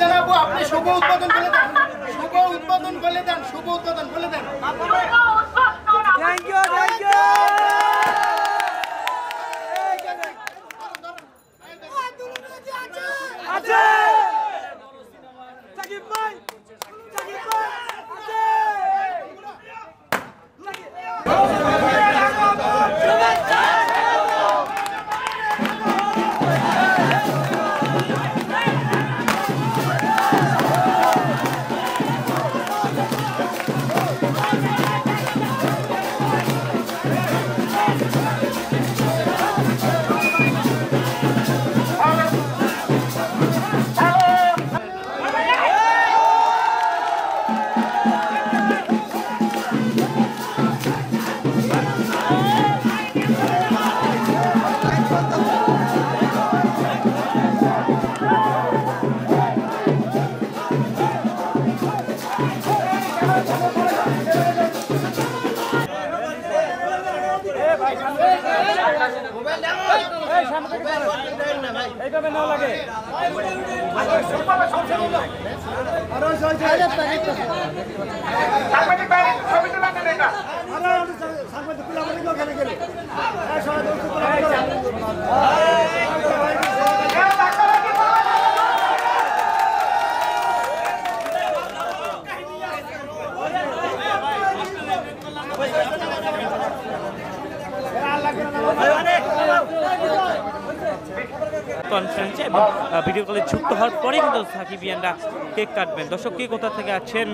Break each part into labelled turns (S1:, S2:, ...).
S1: ফারজানা আপু আপনি শুভ উদ্বোধন বলে দেন, শুভ উদ্বোধন বলে দেন, শুভ উদ্বোধন বলে দেন।
S2: Thank you, thank you. আছে সাকিব ভাই, সাকিব ভাই আছে।
S3: কনফারেন্সে এবং ভিডিও কলে যুক্ত হওয়ার পরে কিন্তু সাকিবিয়ানরা কেক কাটবেন। দর্শক কে কোথা থেকে আছেন,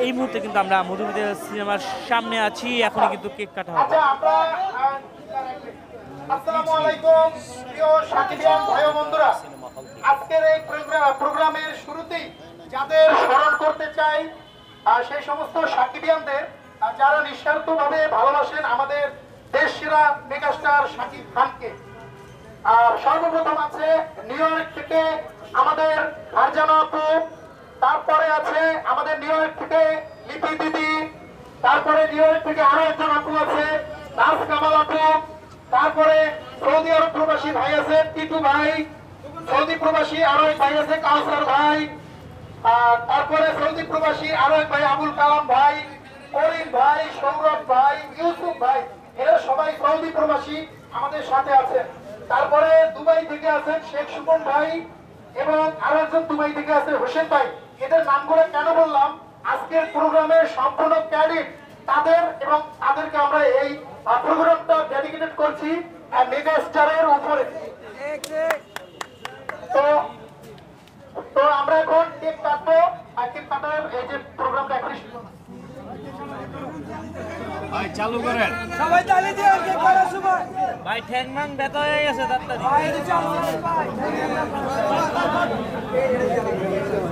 S3: এই মুহূর্তে কিন্তু আমরা মধুমিতা সিনেমার সামনে আছি, এখনই কিন্তু কেক কাটা হবে।
S1: আসসালামু আলাইকুম প্রিয় সাকিবিয়ান ভাই ও বন্ধুরা, আজকের এই প্রোগ্রামের শুরুতেই যাদের স্মরণ করতে চাই সেই সমস্ত সাকিবিয়ানদের যারা নিঃস্বার্থভাবে ভালোবাসেন আমাদের দেশ সেরা মেগাস্টার শাকিব খানকে। সর্বপ্রথম আছে নিউ ইয়র্ক থেকে আমাদের ফারজানা আপু, তারপরে আছে আমাদের নিউ ইয়র্ক থেকে লিপি দিদি, তারপরে নিউ ইয়র্ক থেকে আরো একজন আপু আছে নাজ কামাল আপু, তারপরে সৌদি আরব প্রবাসী ভাই আছে টিটু ভাই, সৌদি প্রবাসী আরো এক ভাই আছে কাউসার ভাই, তারপরে সৌদি প্রবাসী আরো এক ভাই আবুল কালাম ভাই, করিম ভাই, সৌরভ ভাই, ইউসুফ ভাই, এরা সবাই সৌদি প্রবাসী আমাদের সাথে আছেন। তারপরে দুবাই থেকে আছেন শেখ সুমন ভাই এবং আরো একজন দুবাই থেকে আছে হোসেন ভাই। এদের নামগুলো কেন বললাম, আজকের প্রোগ্রামের সম্পূর্ণ ক্যাডেট তাদের এবং তাদেরকে আমরা এই প্রোগ্রামটা ডেডিকেটেড করছি মেগা স্টারের উপরে। তো আমরা এখন কেক কাটবো, আর কেক কাটার এই যে প্রোগ্রামটা এখন
S4: ভাই চালু করেন,
S2: সবাই তালি দিয়ে কেক কাটার সময়।
S3: ভাই ঠ্যাং ম্যাং ব্যথা হয়ে গেছে তাড়াতাড়ি।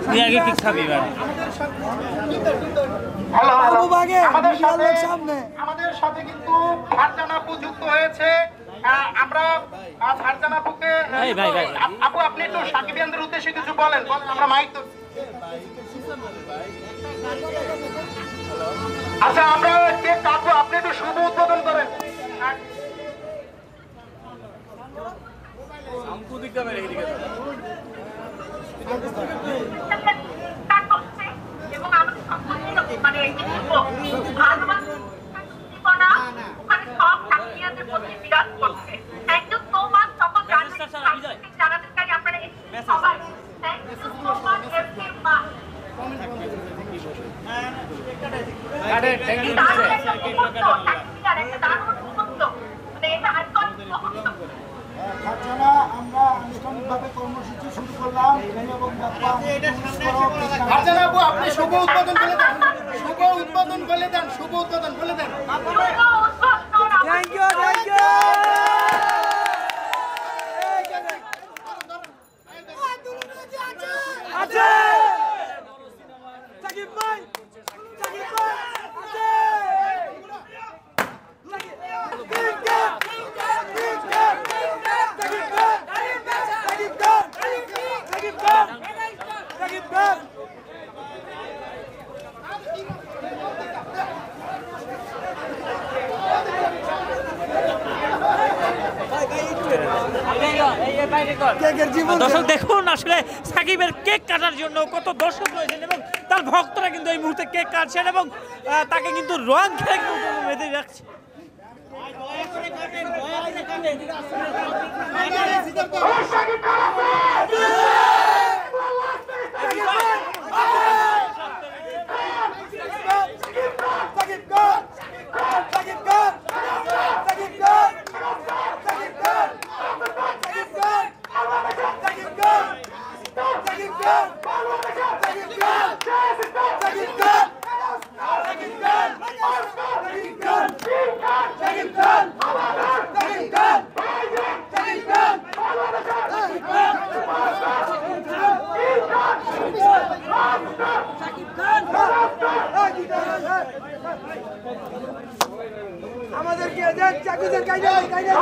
S3: তুই আগে কেক খাবি ভাই।
S1: আমাদের সাথে কিন্তু ফারজানা আপু যুক্ত হয়েছে। আমরা ফারজানা আপুকে, আপু আপনি একটু সাকিবিয়ানদের উদ্দেশ্যে কিছু বলেন, আমরা মাইক তো। আচ্ছা আমরা কেক কাটবো, আপনি একটু শুভ উদ্বোধন করেন। আমরা আনুষ্ঠানিকভাবে কর্মসূচি শুরু করলাম। ফারজানা আপু আপনি শুভ উদ্বোধন বলে দেন, শুভ উদ্বোধন বলে দেন, শুভ উদ্বোধন বলে দেন।
S2: Thank you, thank you. আছে সাকিব ভাই, সাকিব ভাই আছে।
S3: এই
S2: কেকের জীবন
S3: দর্শক দেখুন আসলে সাকিবের কেক কাটার জন্য কত দর্শক রয়েছেন এবং তার ভক্তরা কিন্তু এই মুহূর্তে কেক কাটছেন এবং তাকে কিন্তু রং খেলে কিন্তু বেঁধে রাখছে।
S2: আমাদেরকে দেন চাকুদের কাইদা কাইদা